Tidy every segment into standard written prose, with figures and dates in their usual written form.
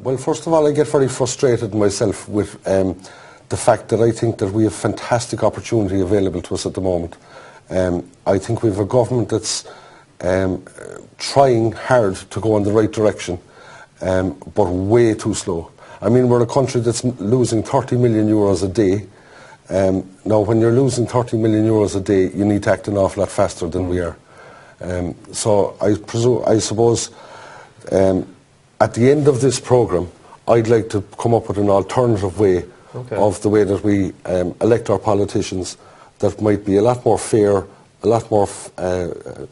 Well, first of all, I get very frustrated myself with the fact that I think that we have fantastic opportunity available to us at the moment. I think we have a government that's trying hard to go in the right direction, but way too slow. I mean, we're a country that's losing 30 million euros a day. Now, when you're losing 30 million euros a day, you need to act an awful lot faster than we are. So I suppose at the end of this programme, I'd like to come up with an alternative way of the way that we elect our politicians that might be a lot more fair, a lot more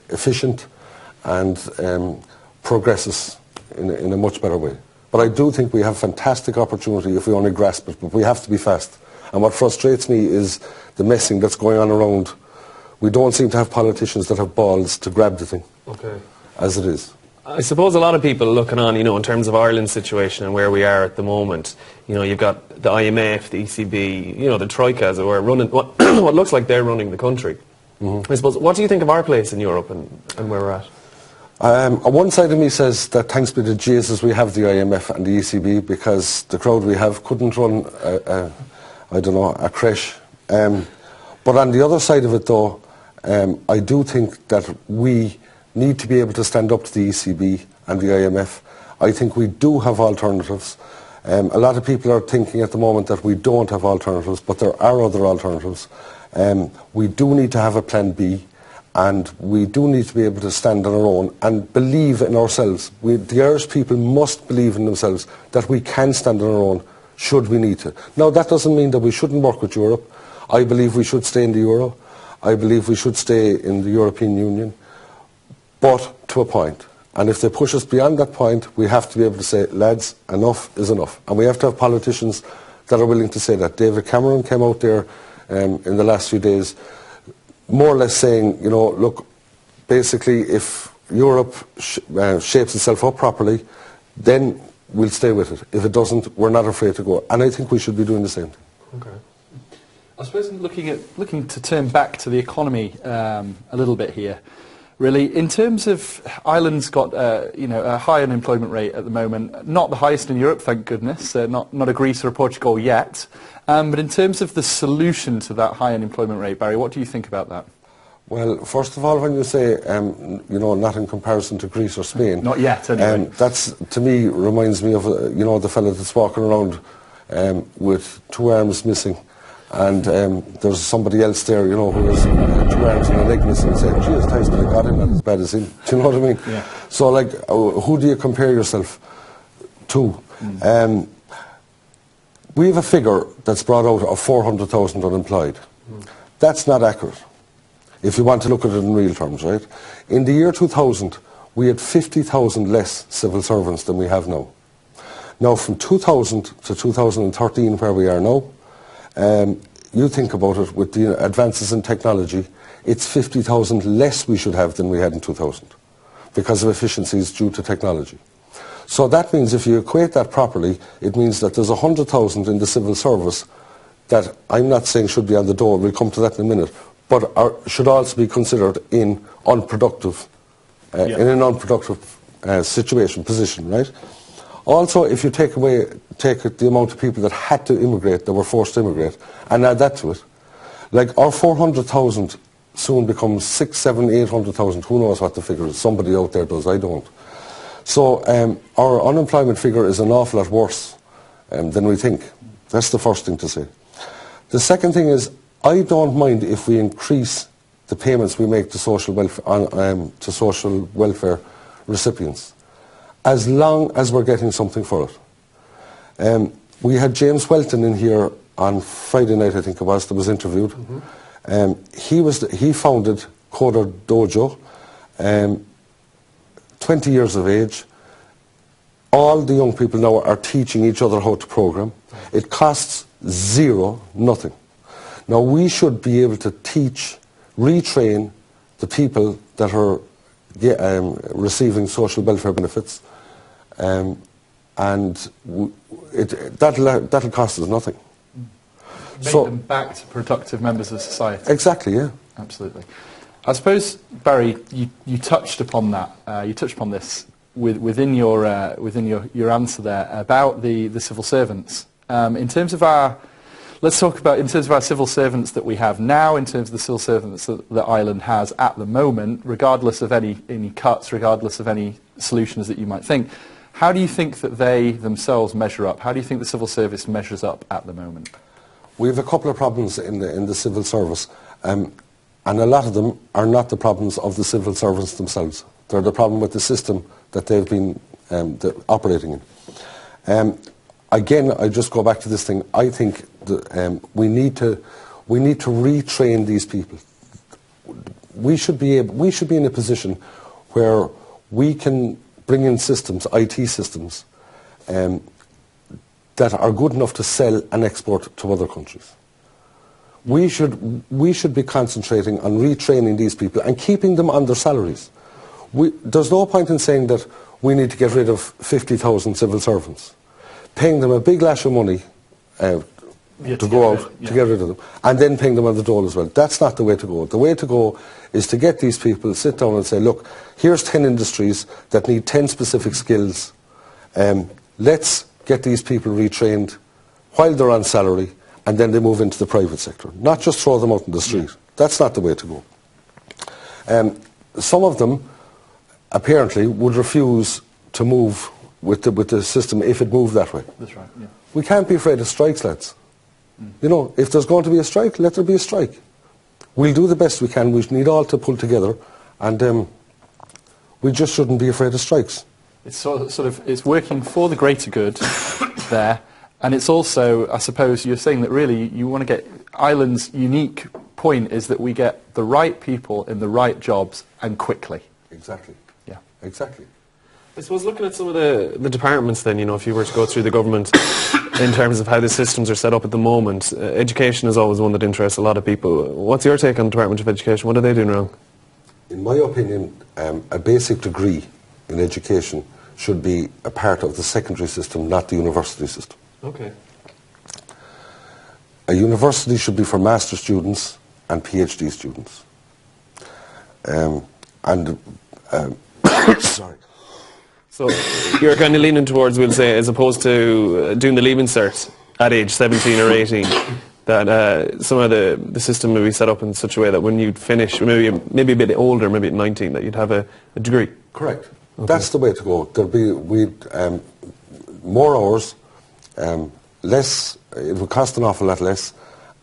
efficient, and progresses in a much better way. But I do think we have fantastic opportunity if we only grasp it, but we have to be fast. And what frustrates me is the messing that's going on around. We don't seem to have politicians that have balls to grab the thing, as it is. I suppose a lot of people looking on, you know, in terms of Ireland's situation and where we are at the moment, you know, you've got the IMF, the ECB, you know, the Troika, as it were, running what looks like they're running the country. I suppose, what do you think of our place in Europe and where we're at? One side of me says that thanks be to Jesus we have the IMF and the ECB, because the crowd we have couldn't run, I don't know, a creche. But on the other side of it, though, I do think that we need to be able to stand up to the ECB and the IMF. I think we do have alternatives. A lot of people are thinking at the moment that we don't have alternatives, but there are other alternatives. We do need to have a plan B, and we do need to be able to stand on our own and believe in ourselves. The Irish people must believe in themselves that we can stand on our own should we need to. Now, that doesn't mean that we shouldn't work with Europe. I believe we should stay in the Euro. I believe we should stay in the European Union, but to a point. And if they push us beyond that point, we have to be able to say, lads, enough is enough. And we have to have politicians that are willing to say that. David Cameron came out there in the last few days, more or less saying, you know, look, basically if Europe shapes itself up properly, then we'll stay with it. If it doesn't, we're not afraid to go. And I think we should be doing the same thing. Okay. I suppose looking to turn back to the economy a little bit here. Really, in terms of Ireland's got a high unemployment rate at the moment, not the highest in Europe, thank goodness, not a Greece or a Portugal yet. But in terms of the solution to that high unemployment rate, Barry, what do you think about that? Well, first of all, when you say, not in comparison to Greece or Spain. Not yet, anyway. That's, to me, reminds me of, the fellow that's walking around with two arms missing. And there's somebody else there, who has two arms and a leg missing, and said, geez, thanks, but I got him not as bad as him. Do you know what I mean? Yeah. So, who do you compare yourself to? We have a figure that's brought out of 400,000 unemployed. That's not accurate, if you want to look at it in real terms, right? In the year 2000, we had 50,000 less civil servants than we have now. Now, from 2000 to 2013, where we are now, you think about it, with the advances in technology, it's 50,000 less we should have than we had in 2000 because of efficiencies due to technology. So that means if you equate that properly, it means that there's 100,000 in the civil service that I'm not saying should be on the door, we'll come to that in a minute, but should also be considered in unproductive, in an unproductive position, right? Also, if you take the amount of people that had to immigrate, that were forced to immigrate, and add that to it, our 400,000 soon becomes 6, 7, 800,000. Who knows what the figure is? Somebody out there does, I don't. So our unemployment figure is an awful lot worse than we think. That's the first thing to say. The second thing is, I don't mind if we increase the payments we make to social welfare recipients, as long as we're getting something for it. We had James Welton in here on Friday night, I think it was, that was interviewed. He founded Coder Dojo, 20 years of age. All the young people now are teaching each other how to program. It costs zero, nothing. Now we should be able to retrain the people that are receiving social welfare benefits, and that'll cost us nothing. Make them back to productive members of society. Exactly, yeah. Absolutely. I suppose, Barry, you touched upon that. You touched upon this within your answer there about the civil servants. In terms of our, let's talk about in terms of our civil servants that we have now, in terms of the civil servants that Ireland has at the moment, regardless of any cuts, regardless of any solutions that you might think. How do you think that they themselves measure up? How do you think the civil service measures up at the moment? We have a couple of problems in the civil service, and a lot of them are not the problems of the civil servants themselves. They're the problem with the system that they've been operating in. Again, I just go back to this thing. I think that, we need to retrain these people. We should be in a position where we can bring in systems, IT systems, that are good enough to sell and export to other countries. We should be concentrating on retraining these people and keeping them on their salaries. There's no point in saying that we need to get rid of 50,000 civil servants, paying them a big lash of money to go out to get rid of them, and then paying them on the dole as well. That's not the way to go. The way to go is to get these people, sit down and say, look, here's 10 industries that need 10 specific skills. Let's get these people retrained while they're on salary, and then they move into the private sector. Not just throw them out in the street. That's not the way to go. Some of them apparently would refuse to move with the system if it moved that way. That's right, yeah. We can't be afraid of strikes, lads. You know, if there's going to be a strike, let there be a strike. We'll do the best we can. We need all to pull together, and we just shouldn't be afraid of strikes. It's sort of it's working for the greater good there, and it's also, I suppose, you're saying that really you want to get Ireland's unique point is that we get the right people in the right jobs and quickly. Exactly. Yeah. Exactly. I suppose looking at some of the departments then, you know, if you were to go through the government in terms of how the systems are set up at the moment, education is always one that interests a lot of people. What's your take on the Department of Education? What are they doing wrong? In my opinion, a basic degree in education should be a part of the secondary system, not the university system. Okay. A university should be for master's students and PhD students. Sorry. So you're kind of leaning towards, we'll say, as opposed to doing the Leaving Cert at age 17 or 18, that some of the system may be set up in such a way that when you finish, maybe a bit older, maybe at 19, that you'd have a degree. Correct. Okay. That's the way to go. There'll be more hours, less. It would cost an awful lot less,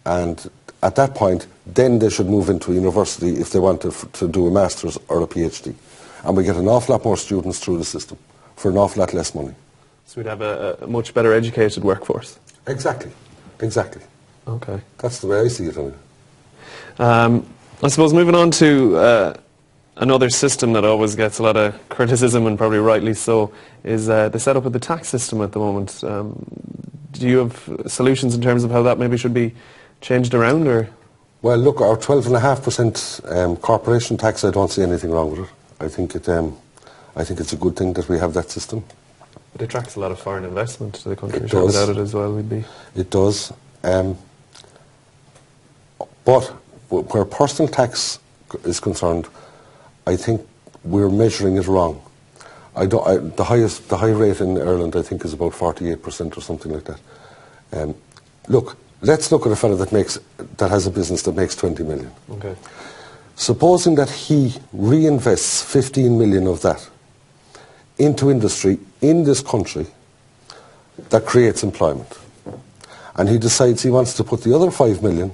and at that point, then they should move into a university if they want to do a master's or a PhD. And we get an awful lot more students through the system for an awful lot less money. So we'd have a much better educated workforce. Exactly. Exactly. Okay. That's the way I see it. I suppose moving on to another system that always gets a lot of criticism, and probably rightly so, is the setup of the tax system at the moment. Do you have solutions in terms of how that maybe should be changed around, or? Well, look, our 12.5% corporation tax, I don't see anything wrong with it. I think it's a good thing that we have that system. It attracts a lot of foreign investment to the country. It does. Without it as well, we'd be. It does. But where personal tax is concerned, I think we're measuring it wrong. The high rate in Ireland, I think, is about 48% or something like that. Look, let's look at a fellow that has a business that makes 20 million. Okay. Supposing that he reinvests 15 million of that into industry in this country that creates employment, and he decides he wants to put the other 5 million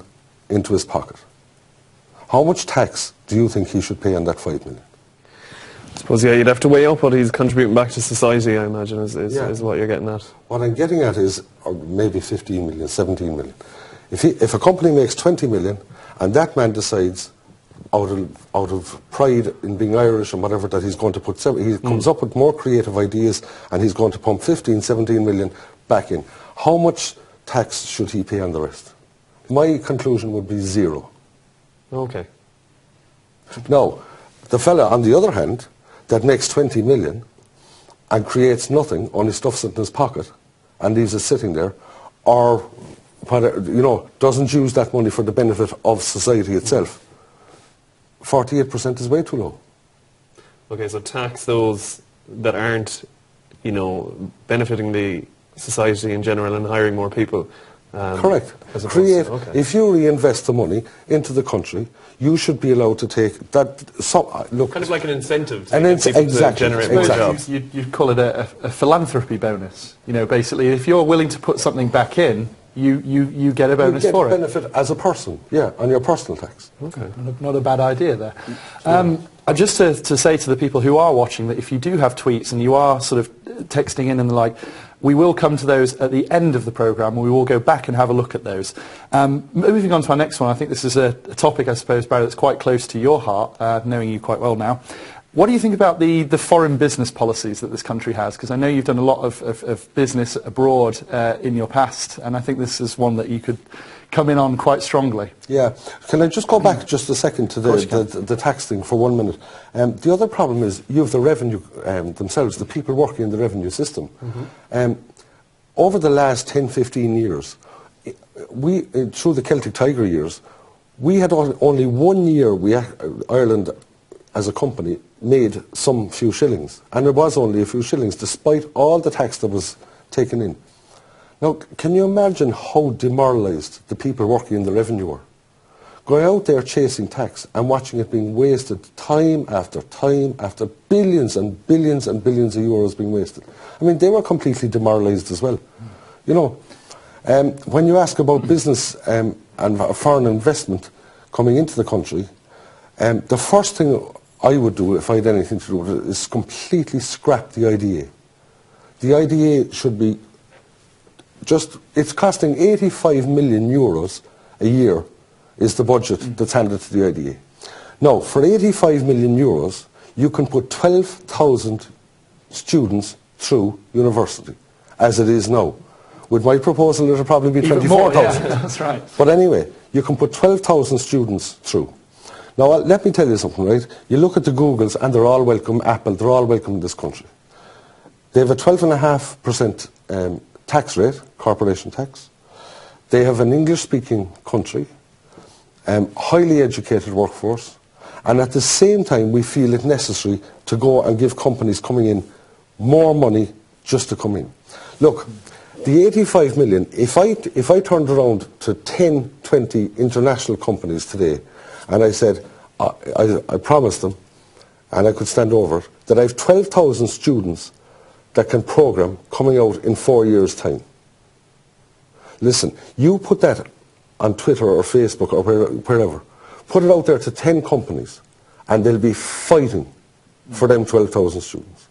into his pocket, how much tax do you think he should pay on that 5 million? I suppose, yeah, you'd have to weigh up what he's contributing back to society, I imagine, is what you're getting at. What I'm getting at is, or maybe 15 million, 17 million. If a company makes 20 million, and that man decides, out of pride in being Irish and whatever, that he's going to put, he comes up with more creative ideas, and he's going to pump 15, 17 million back in. How much tax should he pay on the rest? My conclusion would be 0. Okay. Now, the fella, on the other hand, that makes 20 million and creates nothing, only stuffs it in his pocket and leaves it sitting there, or doesn't use that money for the benefit of society itself, 48% is way too low. Okay, so tax those that aren't, you know, benefiting the society in general and hiring more people. Correct. Create. Okay. If you reinvest the money into the country, you should be allowed to take that. Look, kind of like an incentive to exactly, to generate more jobs. You'd call it a philanthropy bonus. You know, basically, if you're willing to put something back in, you get a bonus for it. You get benefit as a person, yeah, on your personal tax. Okay, not a bad idea there. Just to say to the people who are watching that if you do have tweets and you are sort of texting in and the like, we will come to those at the end of the programme. We will go back and have a look at those. Moving on to our next one, I think this is a topic, I suppose, Barry, that's quite close to your heart, knowing you quite well now. What do you think about the foreign business policies that this country has? Because I know you've done a lot of business abroad in your past, and I think this is one that you could come in on quite strongly. Yeah. Can I just go back just a second to the tax thing for 1 minute? The other problem is you have the revenue themselves, the people working in the revenue system. Over the last 10, 15 years, through the Celtic Tiger years, we had only 1 year Ireland as a company made some few shillings, and it was only a few shillings despite all the tax that was taken in. Now, can you imagine how demoralised the people working in the revenue were? Going out there chasing tax and watching it being wasted time after billions and billions and billions of euros being wasted. I mean, they were completely demoralised as well. You know, when you ask about business and foreign investment coming into the country, the first thing I would do if I had anything to do with it is completely scrap the IDA. The IDA should be it's costing 85 million euros a year is the budget that's handed to the IDA. Now, for 85 million euros, you can put 12,000 students through university, as it is now. With my proposal, it'll probably be 24,000. Yeah, that's right. But anyway, you can put 12,000 students through. Now, let me tell you something, right? You look at the Googles, and they're all welcome. Apple, they're all welcome in this country. They have a 12.5% tax rate, corporation tax. They have an English-speaking country, highly educated workforce, and at the same time we feel it necessary to go and give companies coming in more money just to come in. Look, the 85 million, if I turned around to 10, 20 international companies today and I said, I promised them, and I could stand over it, that I have 12,000 students that can program coming out in 4 years' time. Listen, you put that on Twitter or Facebook or wherever, put it out there to 10 companies, and they'll be fighting for them 12,000 students.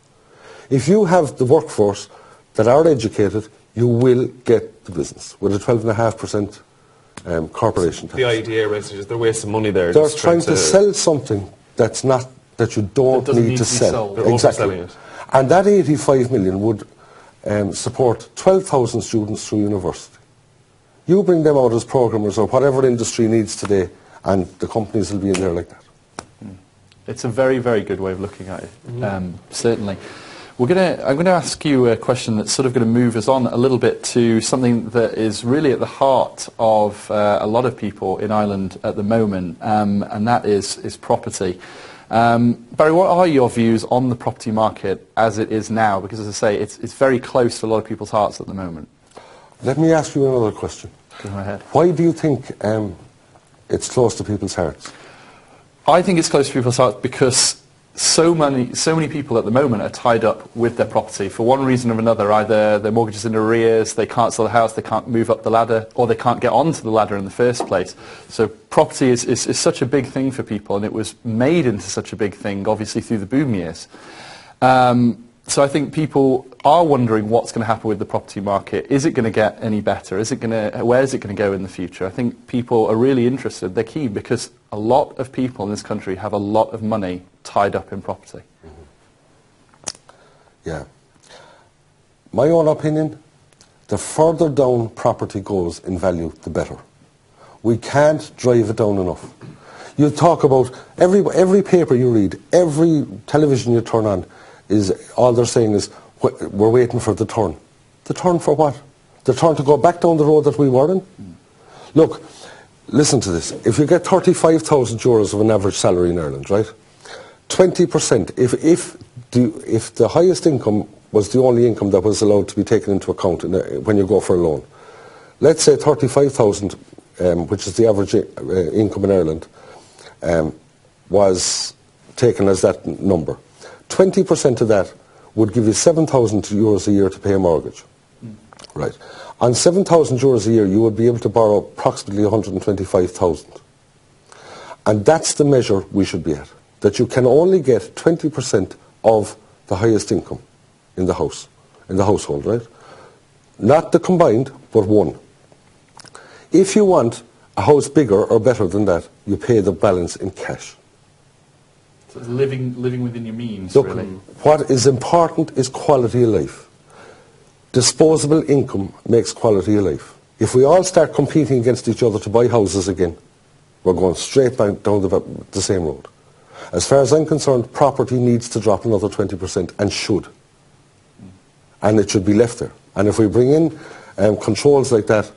If you have the workforce that are educated, you will get the business with a 12.5% corporation tax. The idea is they're wasting money there. They're trying to sell something that you don't need to sell. They're exactly. It. And that 85 million would support 12,000 students through university. You bring them out as programmers or whatever industry needs today, and the companies will be in there like that. It's a very, very good way of looking at it, certainly. I'm going to ask you a question that's sort of going to move us on a little bit to something that is really at the heart of a lot of people in Ireland at the moment, and that is property. Barry, what are your views on the property market as it is now? Because, as I say, it's very close to a lot of people's hearts at the moment. Let me ask you another question. Go ahead. Why do you think it's close to people's hearts? I think it's close to people's hearts because so many people at the moment are tied up with their property for one reason or another. Either their mortgage is in arrears, they can't sell the house, they can't move up the ladder, or they can't get onto the ladder in the first place. So property is such a big thing for people, and it was made into such a big thing, obviously, through the boom years. So I think people are wondering what's going to happen with the property market. Is it going to get any better? Where is it going to go in the future? I think people are really interested. They're keen because a lot of people in this country have a lot of money tied up in property. Yeah. My own opinion, the further down property goes in value, the better. We can't drive it down enough. You talk about every paper you read, every television you turn on, is all they're saying is, we're waiting for the turn. The turn for what? The turn to go back down the road that we were in? Look, listen to this. If you get 35,000 euros of an average salary in Ireland, right? 20%, if the highest income was the only income that was allowed to be taken into account when you go for a loan, let's say 35,000, which is the average income in Ireland, was taken as that number. 20% of that would give you €7,000 a year to pay a mortgage. Right. On €7,000 a year, you would be able to borrow approximately 125,000. And that's the measure we should be at. That you can only get 20% of the highest income in the household, right? Not the combined, but one. If you want a house bigger or better than that, you pay the balance in cash. So it's living within your means, Look, really. what is important is quality of life. Disposable income makes quality of life. If we all start competing against each other to buy houses again, we're going straight back down the same road. As far as I'm concerned, property needs to drop another 20% and should. And it should be left there. And if we bring in controls like that,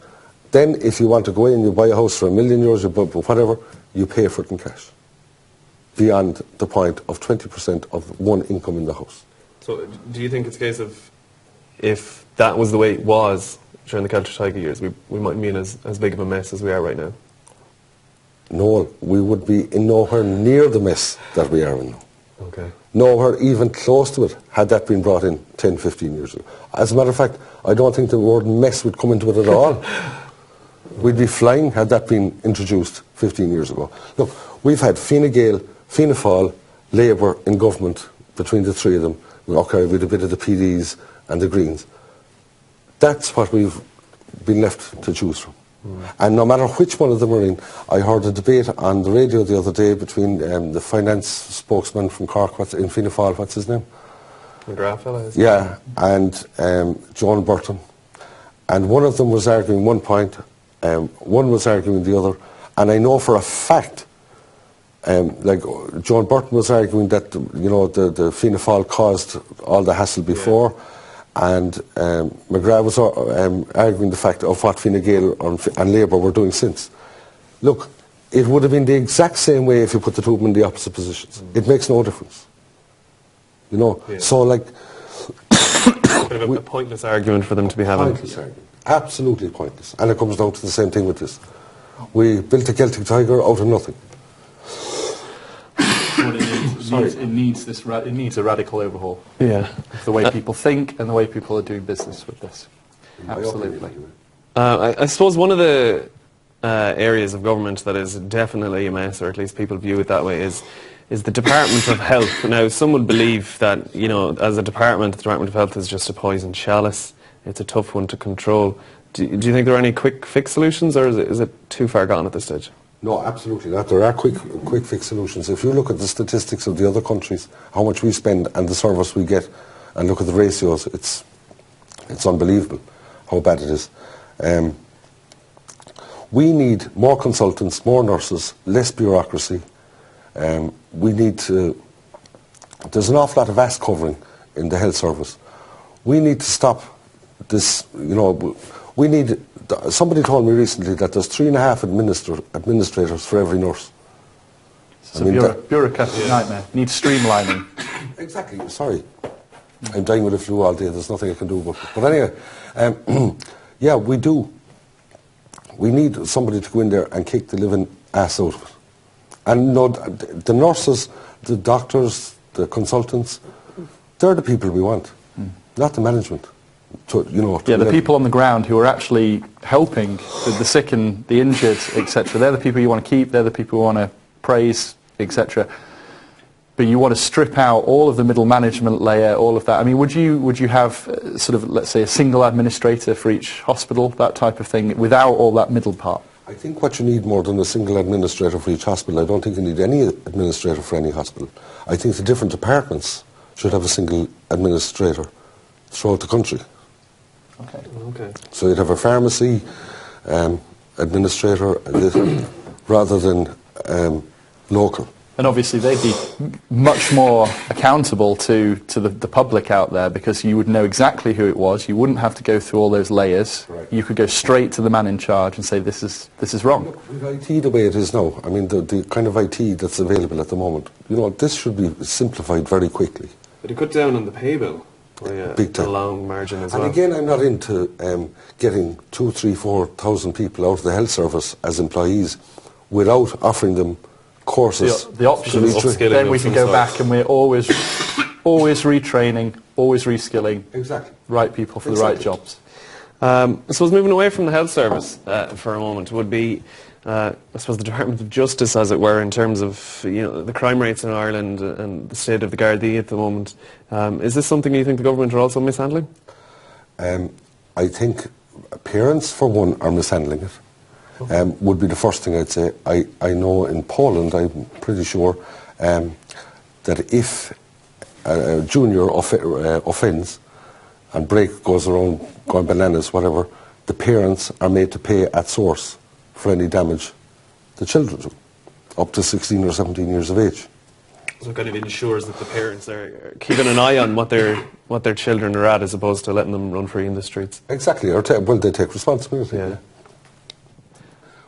then if you want to go in and you buy a house for €1 million, you buy whatever, you pay for it in cash. Beyond the point of 20% of one income in the house. So do you think it's a case of, if that was the way it was during the Celtic Tiger years, we mightn't be in as big of a mess as we are right now? No, we would be in nowhere near the mess that we are in now. Okay. Nowhere even close to it had that been brought in 10, 15 years ago. As a matter of fact, I don't think the word mess would come into it at all. We'd be flying had that been introduced 15 years ago. Look, we've had Fine Gael, Fianna Fáil, Labour in government between the three of them. Okay, with a bit of the PDs and the Greens. That's what we've been left to choose from. And no matter which one of them are in, I heard a debate on the radio the other day between the finance spokesman from Cork, in Fianna Fáil, what's his name? McGrath fella, yeah, and Joan Burton. And one of them was arguing one point, one was arguing the other, and I know for a fact, like Joan Burton was arguing that the Fianna Fáil caused all the hassle before, and McGrath was arguing the fact of what Fine Gael and Labour were doing since. Look, it would have been the exact same way if you put the two of them in the opposite positions. It makes no difference. So like... Bit of a pointless argument for them to be having. Pointless argument. Absolutely pointless. And it comes down to the same thing with this. We built a Celtic Tiger out of nothing. It needs a radical overhaul. Yeah. Of the way people think and the way people are doing business with this. Absolutely. I suppose one of the areas of government that is definitely a mess, or at least people view it that way, is the Department of Health. Now, some would believe that, as a department, the Department of Health is just a poison chalice. It's a tough one to control. Do you think there are any quick fix solutions, or is it too far gone at this stage? No, absolutely not. There are quick fix solutions. If you look at the statistics of the other countries, how much we spend and the service we get, and look at the ratios, it's unbelievable how bad it is. We need more consultants, more nurses, less bureaucracy. We need to... There's an awful lot of ass covering in the health service. We need to stop this, we need... Somebody told me recently that there's 3.5 administrators for every nurse. It's a bureaucratic nightmare. Needs streamlining. Exactly. Sorry. I'm dying with a flu all day. There's nothing I can do about it. But anyway, yeah, we do. We need somebody to go in there and kick the living ass out of it. And the nurses, the doctors, the consultants, they're the people we want, not the management. The people on the ground who are actually helping the sick and the injured, etc. They're the people you want to keep. They're the people you want to praise, etc. But you want to strip out all of the middle management layer, all of that. I mean, would you have sort of, let's say, a single administrator for each hospital, that type of thing, without all that middle part? I think what you need more than a single administrator for each hospital, I don't think you need any administrator for any hospital. I think the different departments should have a single administrator throughout the country. Okay. So you'd have a pharmacy administrator rather than local. And obviously they'd be much more accountable to the public out there, because you would know exactly who it was. You wouldn't have to go through all those layers. Right. You could go straight to the man in charge and say, this is wrong. Look, with IT the way it is now, I mean, the kind of IT that's available at the moment, you know, this should be simplified very quickly. But it cut down on the pay bill by Big time. a long margin as And well. again, I'm not into getting 2,000, 3,000, 4,000 people out of the health service as employees without offering them courses. The options, Upskilling then we of can some go sort. back and we're always retraining, always reskilling. Exactly. Right people for the right jobs. I suppose moving away from the health service for a moment would be, I suppose, the Department of Justice, as it were, in terms of the crime rates in Ireland and the state of the Gardaí at the moment. Is this something you think the government are also mishandling? I think parents, for one, are mishandling it. Would be the first thing I'd say. I know in Poland, I'm pretty sure, that if a junior offends and break goes around going bananas, whatever, the parents are made to pay at source for any damage the children do, up to 16 or 17 years of age. So it kind of ensures that the parents are keeping an eye on what their children are at, as opposed to letting them run free in the streets. Exactly, or they take responsibility. Yeah.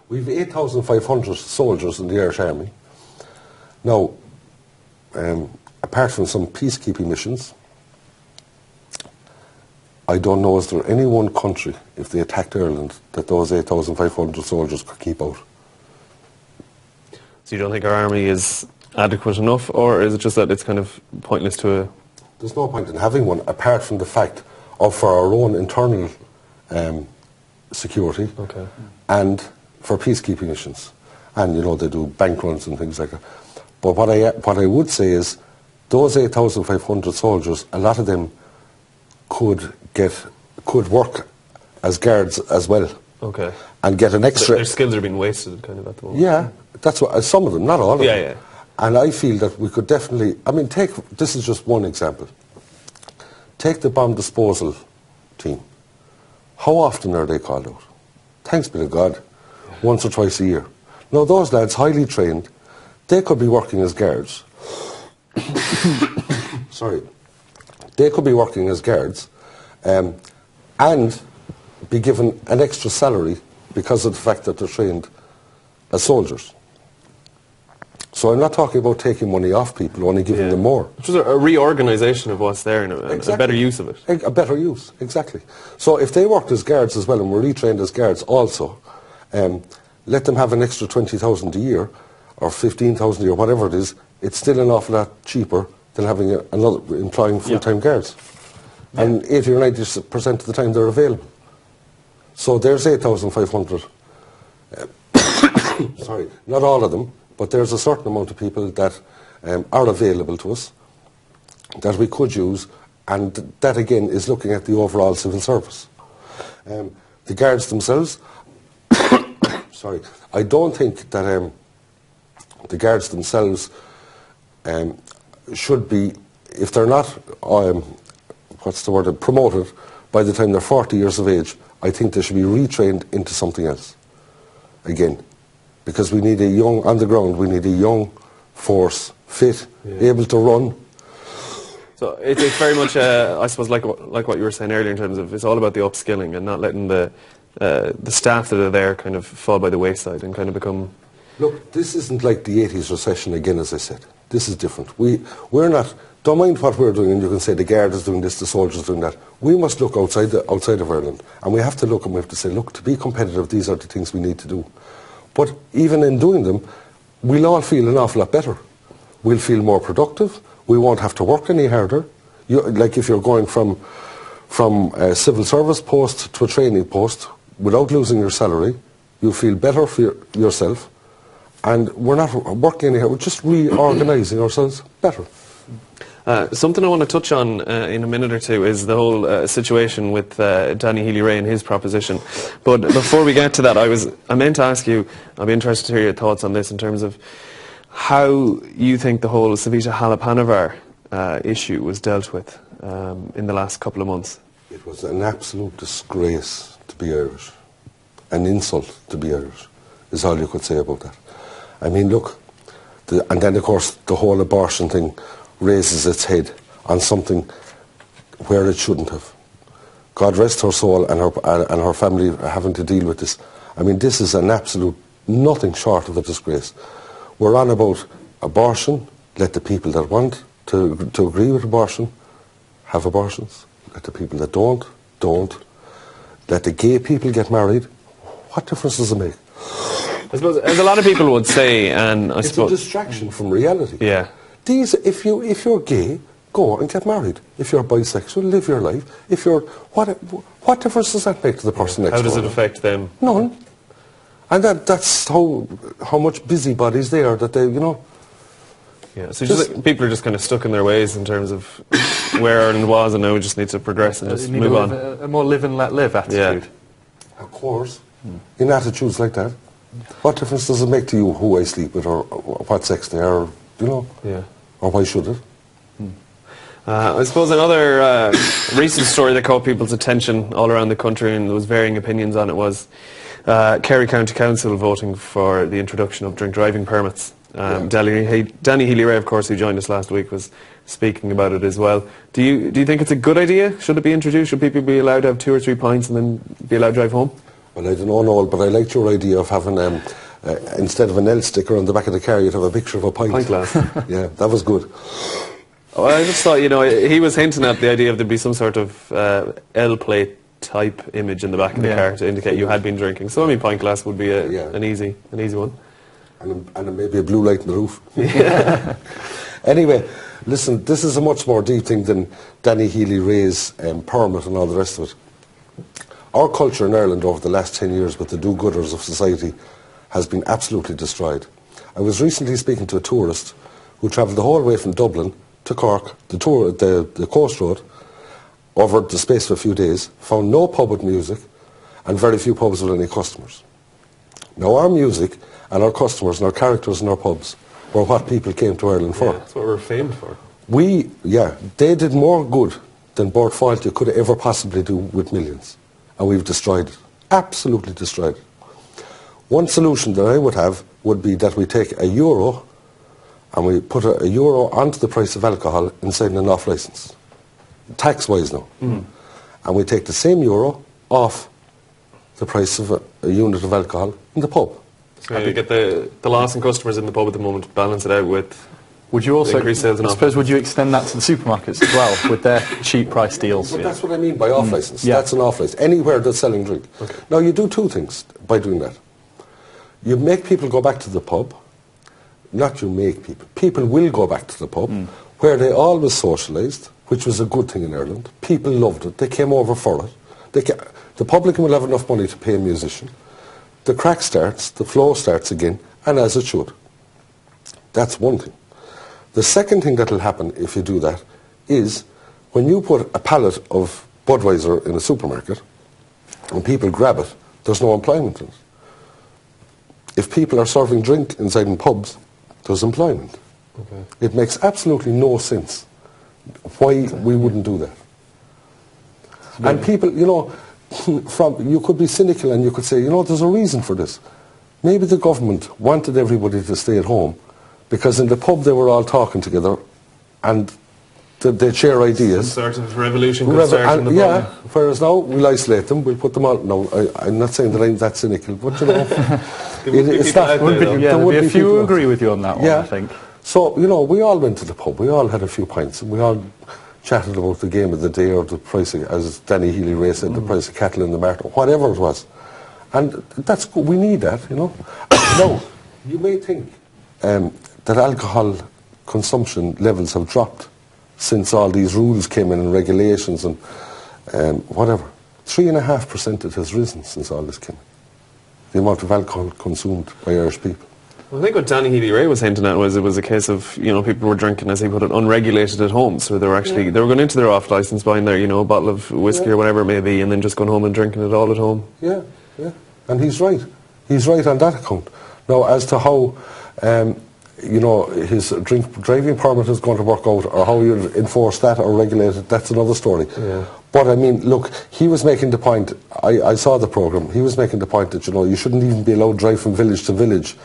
We've 8,500 soldiers in the Irish Army. Now, apart from some peacekeeping missions, I don't know, is there any one country, if they attacked Ireland, that those 8,500 soldiers could keep out? So you don't think our army is adequate enough, or is it just that it's kind of pointless to There's no point in having one, apart from the fact of for our own internal security and for peacekeeping missions. And, they do bank runs and things like that. But what I would say is, those 8,500 soldiers, a lot of them could work as guards as well. Okay. And get an extra... Their skills are being wasted kind of at the moment. Yeah, that's what, some of them, not all of them. Yeah. And I feel that we could definitely, this is just one example. Take the bomb disposal team. How often are they called out? Thanks be to God, once or twice a year. Now those lads, highly trained, they could be working as guards. Sorry. They could be working as guards and be given an extra salary because of the fact that they're trained as soldiers. So I'm not talking about taking money off people, only giving them more. Which is a reorganisation of what's there and a better use of it. A better use, exactly. So if they worked as guards as well and were retrained as guards also, let them have an extra 20,000 a year or 15,000 a year, whatever it is, it's still an awful lot cheaper than having employing full-time guards. Yeah. And 80 or 90% of the time they're available. So there's 8,500. Sorry, not all of them, but there's a certain amount of people that are available to us that we could use, and that again is looking at the overall civil service. The guards themselves, sorry, I don't think that the guards themselves should be, if they're not, promoted by the time they're 40 years of age, I think they should be retrained into something else. Again, because we need on the ground, we need a young force, fit, able to run. So it's very much, I suppose, like what you were saying earlier in terms of it's all about the upskilling and not letting the staff that are there kind of fall by the wayside and kind of become... Look, this isn't like the 80s recession again, as I said. This is different. We're not... Don't mind what we're doing, and you can say the Guard is doing this, the soldiers doing that. We must look outside of Ireland, and we have to look and we have to say, look, to be competitive, these are the things we need to do. But even in doing them, we'll all feel an awful lot better. We'll feel more productive. We won't have to work any harder. Like if you're going from a civil service post to a training post without losing your salary, you'll feel better for yourself. And we're not working any harder, we're just reorganising ourselves better. Something I want to touch on in a minute or two is the whole situation with Danny Healy-Rae and his proposition. But before we get to that, I meant to ask you, I'd be interested to hear your thoughts on this in terms of how you think the whole Savita Halappanavar issue was dealt with in the last couple of months. It was an absolute disgrace to be Irish. An insult to be Irish is all you could say about that. I mean, look, And then, of course, the whole abortion thing raises its head on something where it shouldn't have. God rest her soul and her family are having to deal with this. I mean, this is an absolute nothing short of a disgrace. We're on about abortion. Let the people that want to agree with abortion have abortions. Let the people that don't. Let the gay people get married. What difference does it make? I suppose, as a lot of people would say, and I It's suppose a distraction from reality. Yeah. If you're gay, go and get married. If you're bisexual, live your life. If you're what difference does that make to the person next How door? does it affect them? None. And that's how much busybodies they are that they, you know. Yeah, so people are just kind of stuck in their ways in terms of where Ireland was, and now we just need to progress and just You need move to on. live a more live and let live attitude. Yeah. Of course. In attitudes like that, what difference does it make to you who I sleep with or what sex they are, you know? Yeah. Or why should it? I suppose another recent story that caught people's attention all around the country, and there was varying opinions on it, was Kerry County Council voting for the introduction of drink driving permits. Danny Healy-Rae, of course, who joined us last week, was speaking about it as well. Do you think it's a good idea? Should it be introduced? Should people be allowed to have 2 or 3 pints and then be allowed to drive home? Well, I don't know, Noel, but I liked your idea of having, instead of an L sticker on the back of the car, you'd have a picture of a pint. Pint glass. Yeah, that was good. Oh, I just thought, he was hinting at the idea of there be some sort of L plate type image in the back of the car to indicate you had been drinking. So, I mean, pint glass would be an easy one. And maybe a blue light on the roof. Yeah. Anyway, listen, this is a much more deep thing than Danny Healy-Rae's permit and all the rest of it. Our culture in Ireland over the last 10 years with the do-gooders of society has been absolutely destroyed. I was recently speaking to a tourist who travelled the whole way from Dublin to Cork, the coast road, over the space of a few days, found no pub with music and very few pubs with any customers. Now our music and our customers and our characters in our pubs were what people came to Ireland for. That's what we're famed for. They did more good than Bord Fáilte could ever possibly do with millions. And we've destroyed it. Absolutely destroyed it. One solution that I would have would be that we take €1 and we put €1 onto the price of alcohol inside an off licence. Tax-wise now. And we take the same euro off the price of a unit of alcohol in the pub. So you get the loss in customers in the pub at the moment, balance it out with Would you also, increased sales and I suppose, would you extend that to the supermarkets as well, with their cheap price deals? But that's what I mean by off licence. Yeah. That's an off licence. Anywhere that's selling drink. Okay. Now you do 2 things by doing that. You make people go back to the pub. Not you make people. People will go back to the pub where they always socialised, which was a good thing in Ireland. People loved it. They came over for it. The publican will have enough money to pay a musician. The crack starts, the flow starts again, and as it should. That's one thing. The second thing that will happen if you do that is when you put a pallet of Budweiser in a supermarket and people grab it, there's no employment in it. If people are serving drink inside in pubs, there's employment. Okay. It makes absolutely no sense why we wouldn't do that. And people, you could be cynical and you could say, there's a reason for this. Maybe the government wanted everybody to stay at home because in the pub they were all talking together and they share ideas. Some sort of revolution could start in the pub. Whereas now we'll isolate them, we'll put them all. No, I'm not saying that I'm that cynical, but it's not. There'll be a few who agree with you on that one, I think. So, we all went to the pub, we all had a few pints, and we all chatted about the game of the day or the price of, as Danny Healy-Rae said, the price of cattle in the market, whatever it was. And that's good, we need that, Now, you may think that alcohol consumption levels have dropped since all these rules came in and regulations and whatever. 3.5% it has risen since all this came in. The amount of alcohol consumed by Irish people. Well, I think what Danny Healy-Rae was hinting at was it was a case of, people were drinking, as he put it, unregulated at home. So they were actually, they were going into their off licence, buying their, a bottle of whiskey or whatever it may be, and then just going home and drinking it all at home. Yeah. And he's right. He's right on that account. Now, as to how, his driving permit is going to work out or how you enforce that or regulate it, that's another story. Yeah. But, look, he was making the point, I saw the programme, he was making the point that, you shouldn't even be allowed to drive from village to village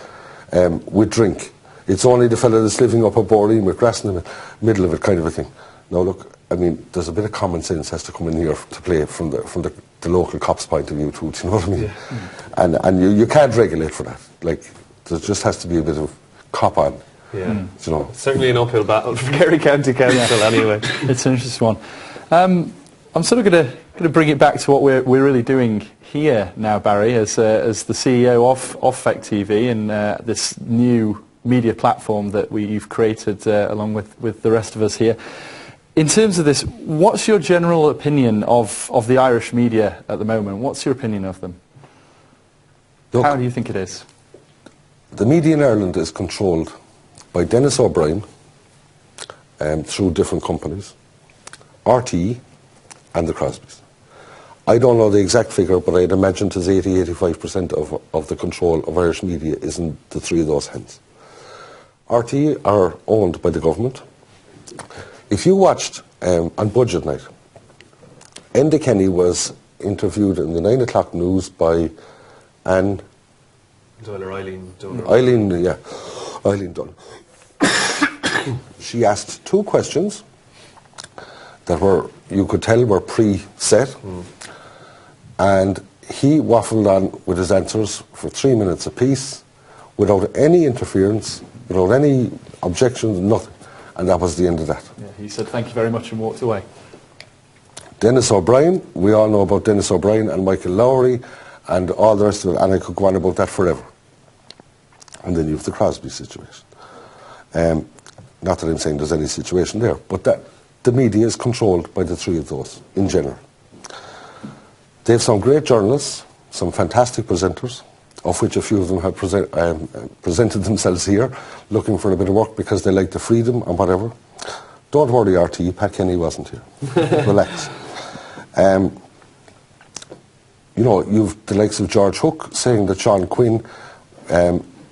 with drink. It's only the fella that's living up a Byrne with grass in the middle of it, kind of a thing. Now look, I mean, there's a bit of common sense has to come in here to play from the local cop's point of view too, do you know what I mean? Yeah. And you can't regulate for that. Like, there just has to be a bit of cop on. Yeah. You know. Certainly an uphill battle for Kerry County Council anyway. It's an interesting one. I'm sort of going to bring it back to what we're really doing here now, Barry, as the CEO of FEC TV and this new media platform that you've created along with the rest of us here. In terms of this, what's your general opinion of the Irish media at the moment? What's your opinion of them? Look, how do you think it is? The media in Ireland is controlled by Dennis O'Brien through different companies, RTE and the Crosbys. I don't know the exact figure, but I'd imagine it is 80-85% of the control of Irish media is in the three of those hands. RTE are owned by the government. If you watched on budget night, Enda Kenny was interviewed in the 9 o'clock news by Eileen Dunn. She asked two questions that were, you could tell, were pre-set, and he waffled on with his answers for 3 minutes apiece, without any interference, without any objections, nothing. And that was the end of that. Yeah, he said thank you very much and walked away. Dennis O'Brien, we all know about Dennis O'Brien and Michael Lowry and all the rest of it, and I could go on about that forever. And then you have the Crosby situation. Not that I'm saying there's any situation there, but that the media is controlled by the three of those in general. They have some great journalists, some fantastic presenters, of which a few of them have presented themselves here, looking for a bit of work because they like the freedom and whatever. Don't worry, RTE, Pat Kenny wasn't here. Relax. You know, you've the likes of George Hook saying that Sean Quinn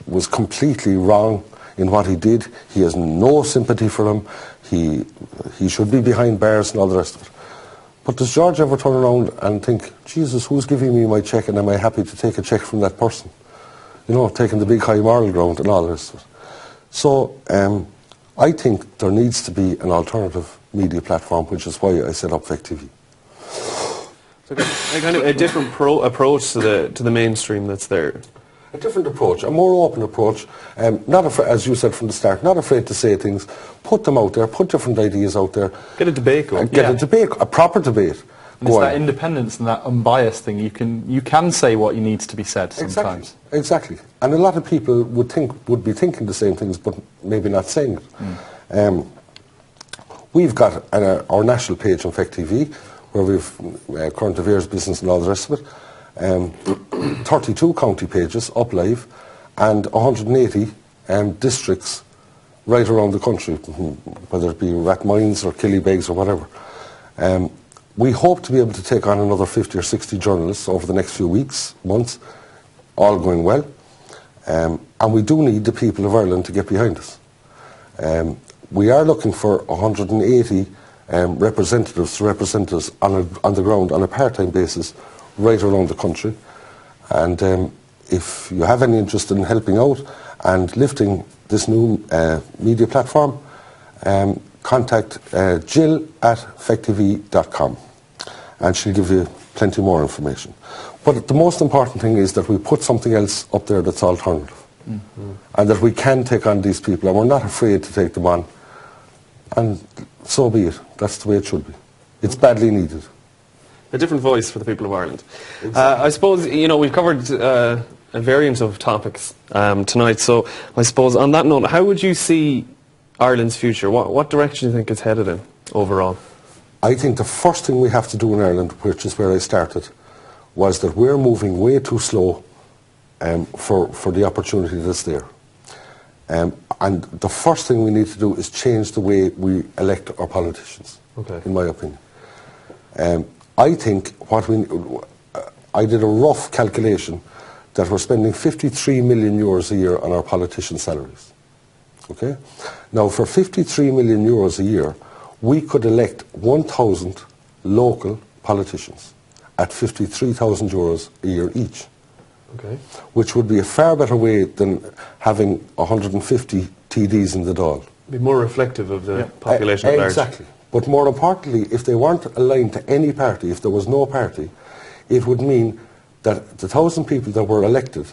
was completely wrong in what he did. He has no sympathy for him. He should be behind bars and all the rest of it. But does George ever turn around and think, Jesus, who's giving me my cheque and am I happy to take a cheque from that person? You know, taking the big high moral ground and all the rest of it. So I think there needs to be an alternative media platform, which is why I set up FEC TV. So kind of a different approach to the mainstream that's there. A different approach, a more open approach, not afraid, as you said from the start, not afraid to say things, put them out there, put different ideas out there. Get a debate going. Get a debate, a proper debate. And it's that independence and that unbiased thing. You can say what needs to be said sometimes. Exactly. And a lot of people would be thinking the same things, but maybe not saying it. We've got our national page on FEC TV, where we've current affairs, business and all the rest of it. 32 county pages up live and 180 districts right around the country, whether it be Rathmines or Killybegs or whatever. We hope to be able to take on another 50 or 60 journalists over the next few weeks, months, all going well. And we do need the people of Ireland to get behind us. We are looking for 180 representatives to represent us on the ground on a part-time basis right around the country. And if you have any interest in helping out and lifting this new media platform, contact Jill at fectv.com and she'll give you plenty more information. But the most important thing is that we put something else up there that's alternative. And that we can take on these people and we're not afraid to take them on. And so be it. That's the way it should be. It's badly needed. A different voice for the people of Ireland. Exactly. I suppose, you know, we've covered a variant of topics tonight, so I suppose on that note, how would you see Ireland's future? What direction do you think it's headed in overall? I think the first thing we have to do in Ireland, which is where I started, was that we're moving way too slow for the opportunity that's there. And the first thing we need to do is change the way we elect our politicians, in my opinion. I think I did a rough calculation that we're spending 53 million euros a year on our politicians' salaries. Okay? Now, for 53 million euros a year, we could elect 1,000 local politicians at 53,000 euros a year each. Okay. Which would be a far better way than having 150 TDs in the Dáil. Be more reflective of the population at large. Exactly. But more importantly, if they weren't aligned to any party, if there was no party, it would mean that the 1,000 people that were elected,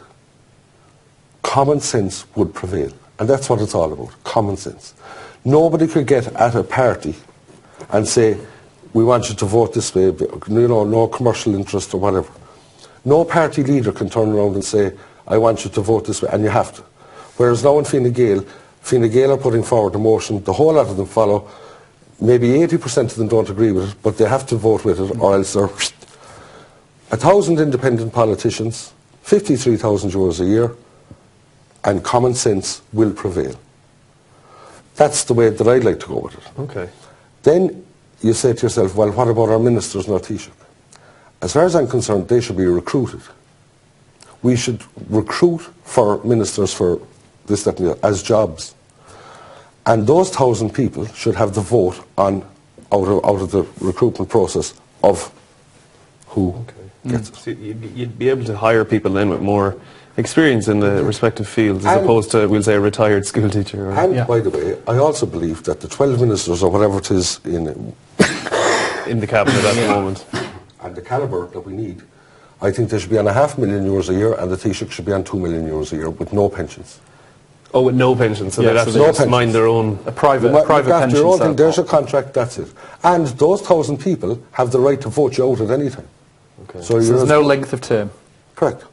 common sense would prevail. And that's what it's all about, common sense. Nobody could get at a party and say, we want you to vote this way, no commercial interest or whatever. No party leader can turn around and say, I want you to vote this way, and you have to. Whereas now in Fine Gael are putting forward a motion, the whole lot of them follow, maybe 80% of them don't agree with it, but they have to vote with it, or else they're 1,000 independent politicians, 53,000 euros a year, and common sense will prevail. That's the way that I'd like to go with it. Okay. Then you say to yourself, well, what about our ministers and our Taoiseach? As far as I'm concerned, they should be recruited. We should recruit for ministers for this, that, and the other, as jobs. And those 1,000 people should have the vote on out of the recruitment process of who gets it. So you'd be able to hire people then with more experience in the respective fields, as opposed to, we'll say, a retired school teacher. Or By the way, I also believe that the 12 ministers, or whatever it is, in the cabinet at the moment, and the calibre that we need, I think they should be on €500,000 a year, and the Taoiseach should be on €2 million a year with no pensions. Oh, with no pensions, so Yeah, they'd have so to no just pensions. mind their own. A private Look after pension your own thing, setup. there's a contract, that's it. And those 1,000 people have the right to vote you out at any time. Okay. So there's no length of term. Correct.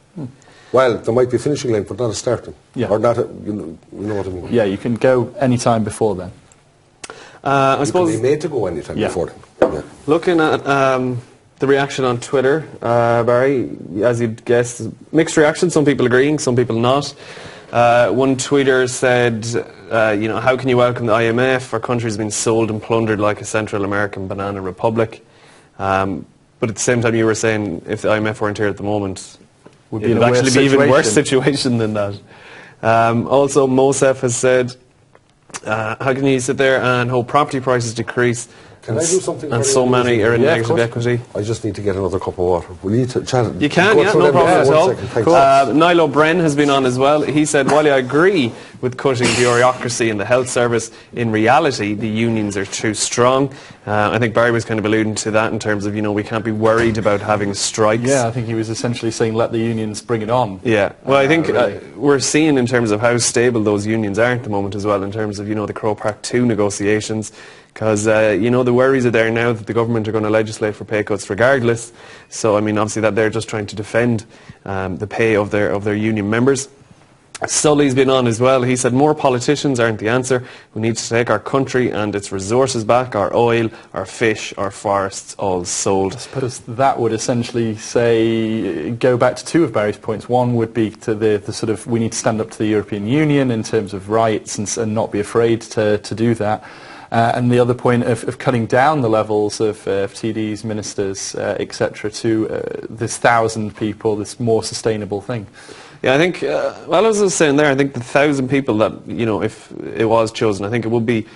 Well, there might be a finishing line, but not a starting. Yeah. Or not a, you know what I mean. Yeah, you can go any time before then. I You suppose can be made to go any time Yeah. before then. Yeah. looking at the reaction on Twitter, Barry, as you'd guess, mixed reaction. Some people agreeing, some people not. One tweeter said, how can you welcome the IMF? Our country's been sold and plundered like a Central American banana republic. But at the same time, you were saying if the IMF weren't here at the moment, Would it be in would a worse actually be even worse situation. situation than that. Also, Mosef has said, how can you sit there and hope property prices decrease Can I do something and very so many are in Yeah, of negative course. equity? I just need to get another cup of water. Will you chat? You can, go yeah, through no them problem for at 1 all. second, thanks. Noel Byrne has been on as well. He said, while I agree with cutting bureaucracy in the health service, in reality, the unions are too strong. I think Barry was kind of alluding to that in terms of, we can't be worried about having strikes. Yeah, I think he was essentially saying let the unions bring it on. Yeah, well, I think really. we're seeing in terms of how stable those unions are at the moment as well, in terms of, the Croke Park 2 negotiations, because, the worries are there now that the government are going to legislate for pay cuts regardless. So, obviously that they're just trying to defend the pay of their union members. Sully's been on as well. He said, more politicians aren't the answer. We need to take our country and its resources back, our oil, our fish, our forests, all sold. I suppose that would essentially say, go back to two of Barry's points. One would be to the sort of, we need to stand up to the European Union in terms of rights and not be afraid to do that. And the other point of cutting down the levels of TDs, ministers, etc., to this 1,000 people, this more sustainable thing. Yeah, I think, well, as I was saying there, I think the 1,000 people that, if it was chosen, I think it would be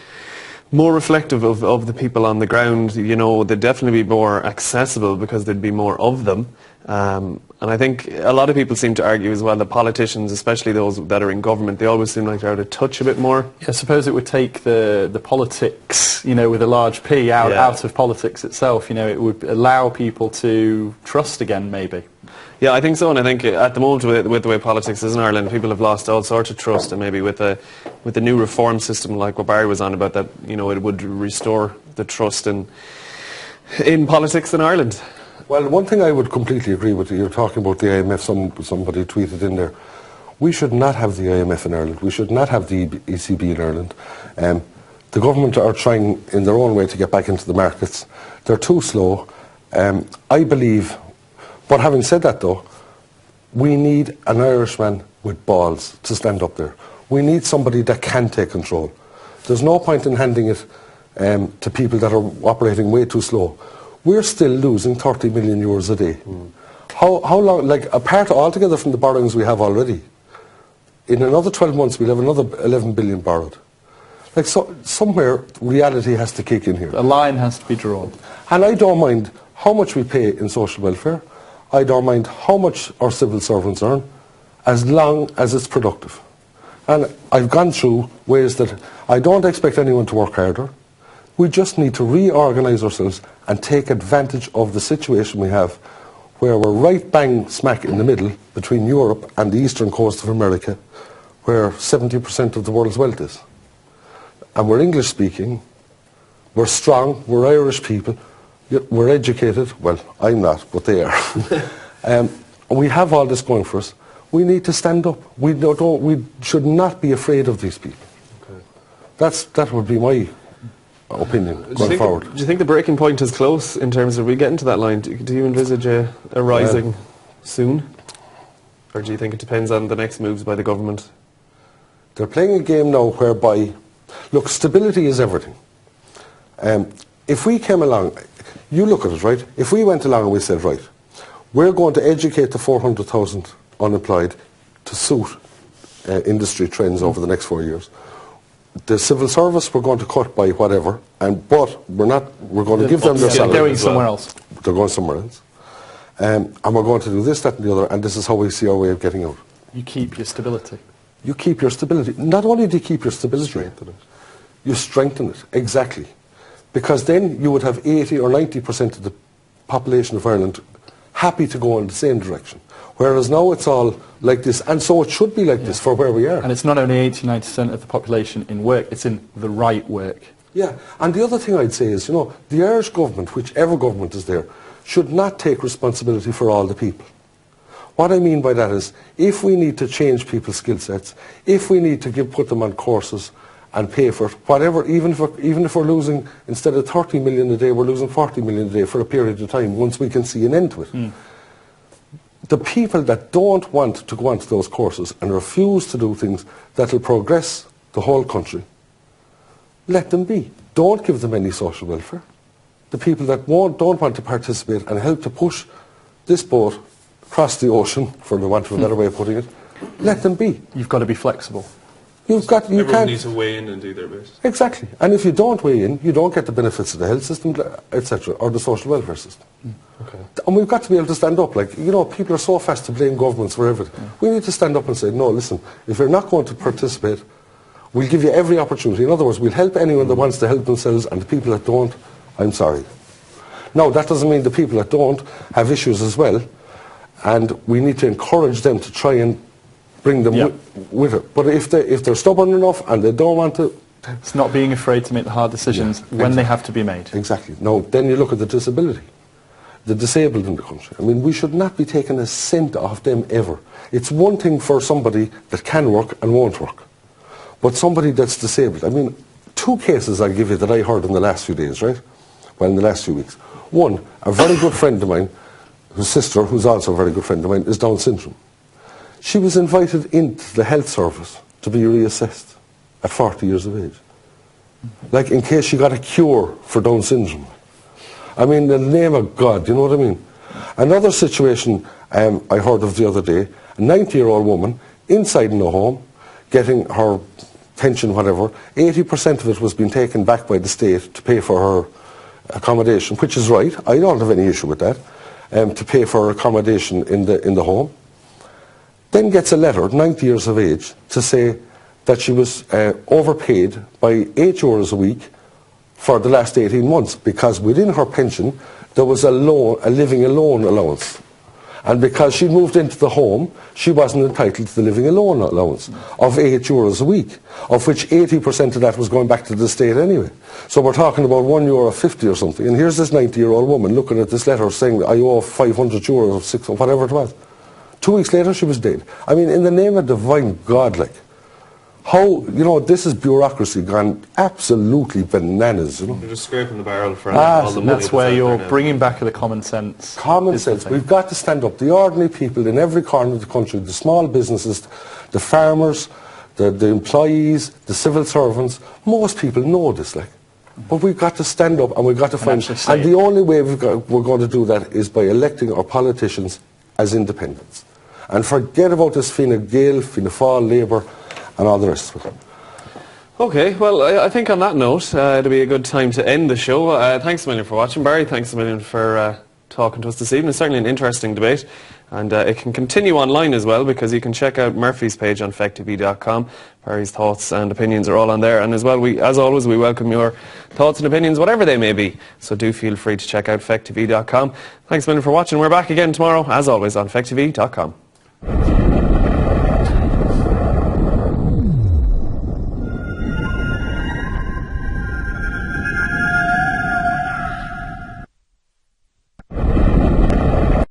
more reflective of the people on the ground. They'd definitely be more accessible because there'd be more of them. And I think a lot of people seem to argue as well that politicians, especially those that are in government, they always seem like they're out of touch a bit more. Yeah, I suppose it would take the politics, with a large P, out of politics itself. It would allow people to trust again, maybe. Yeah, I think so, and I think at the moment with the way politics is in Ireland, people have lost all sorts of trust, and maybe with the new reform system, like what Barry was on about, that it would restore the trust in politics in Ireland. Well, one thing I would completely agree with you. You're talking about the IMF. Somebody tweeted in there. We should not have the IMF in Ireland. We should not have the ECB in Ireland. The government are trying in their own way to get back into the markets. They're too slow. I believe. But having said that, though, we need an Irishman with balls to stand up there. We need somebody that can take control. There's no point in handing it to people that are operating way too slow. We're still losing 30 million euros a day. How long, apart altogether from the borrowings we have already, in another 12 months we'll have another 11 billion borrowed. Somewhere reality has to kick in here. A line has to be drawn. And I don't mind how much we pay in social welfare. I don't mind how much our civil servants earn, as long as it's productive. And I've gone through ways that I don't expect anyone to work harder. We just need to reorganise ourselves and take advantage of the situation we have, where we're right bang smack in the middle between Europe and the eastern coast of America, where 70% of the world's wealth is. And we're English speaking, we're strong, we're Irish people, we're educated. Well, I'm not, but they are. We have all this going for us. We need to stand up. We should not be afraid of these people. Okay. That would be my opinion going forward. Do you think the breaking point is close in terms of we getting to that line? Do you envisage a rising soon? Or do you think it depends on the next moves by the government? They're playing a game now whereby, look, stability is everything. If we came along, you look at it, right? If we went along and we said, right, we're going to educate the 400,000 unemployed to suit industry trends over the next 4 years. The civil service we're going to cut by whatever, but we're going to give them their salary. They're going somewhere else. They're going somewhere else. And we're going to do this, that and the other, and this is how we see our way of getting out. You keep your stability. You keep your stability. Not only do you keep your stability, you strengthen it, exactly. Because then you would have 80 or 90% of the population of Ireland happy to go in the same direction. Whereas now it's all like this, and so it should be like this for where we are. And it's not only 80-90% of the population in work, it's in the right work. Yeah, and the other thing I'd say is, the Irish government, whichever government is there, should not take responsibility for all the people. What I mean by that is, if we need to change people's skill sets, if we need to put them on courses and pay for it, whatever, even if we're losing, instead of 30 million a day, we're losing 40 million a day for a period of time, once we can see an end to it. The people that don't want to go onto those courses and refuse to do things that will progress the whole country, let them be. Don't give them any social welfare. The people that don't want to participate and help to push this boat across the ocean, for the want of a better way of putting it, let them be. You've got to be flexible. Everyone needs to weigh in and do their bit. Exactly. And if you don't weigh in, you don't get the benefits of the health system, etc., or the social welfare system. Okay. And we've got to be able to stand up. People are so fast to blame governments for everything. We need to stand up and say, no, listen, if you're not going to participate, we'll give you every opportunity. In other words, we'll help anyone that wants to help themselves, and the people that don't, I'm sorry. Now, that doesn't mean the people that don't have issues as well, and we need to encourage them to try and bring them with it. But if they're stubborn enough and they don't want to... It's not being afraid to make the hard decisions when they have to be made. Exactly. Now, then you look at the disability, the disabled in the country. I mean, we should not be taking a cent off them ever. It's one thing for somebody that can work and won't work, but somebody that's disabled. I mean, 2 cases I'll give you that I heard in the last few days, right? Well, in the last few weeks. One, a very good friend of mine, whose sister, who's also a very good friend of mine, is Down syndrome. She was invited into the health service to be reassessed at 40 years of age. Like, in case she got a cure for Down syndrome. I mean, in the name of God, you know what I mean? Another situation I heard of the other day, a 90-year-old woman inside in a home, getting her pension, whatever, 80% of it was being taken back by the state to pay for her accommodation, which is right. I don't have any issue with that, to pay for her accommodation in the home. Then gets a letter, 90 years of age, to say that she was overpaid by €8 a week for the last 18 months, because within her pension there was a living alone allowance. And because she moved into the home, she wasn't entitled to the living alone allowance of €8 a week, of which 80% of that was going back to the state anyway. So we're talking about €1.50 or something. And here's this 90-year-old woman looking at this letter saying, I owe €500 or €600, whatever it was. 2 weeks later, she was dead. I mean, in the name of divine God, how, this is bureaucracy gone absolutely bananas, They're just scraping the barrel for all the money. That's where you're bringing back the common sense. Common sense. We've got to stand up. The ordinary people in every corner of the country, the small businesses, the farmers, the employees, the civil servants, most people know this, But we've got to stand up and we've got to find... And the only way we're going to do that is by electing our politicians as independents. And forget about this Fine Gael, Fianna Fáil, Labour, and all the rest of it. Okay, well, I think on that note, it'll be a good time to end the show. Thanks a million for watching, Barry. Thanks a million for talking to us this evening. It's certainly an interesting debate, and it can continue online as well, because you can check out Murphy's page on fectv.com. Barry's thoughts and opinions are all on there, and as well, as always, we welcome your thoughts and opinions, whatever they may be. So do feel free to check out fectv.com. Thanks a million for watching. We're back again tomorrow, as always, on fectv.com.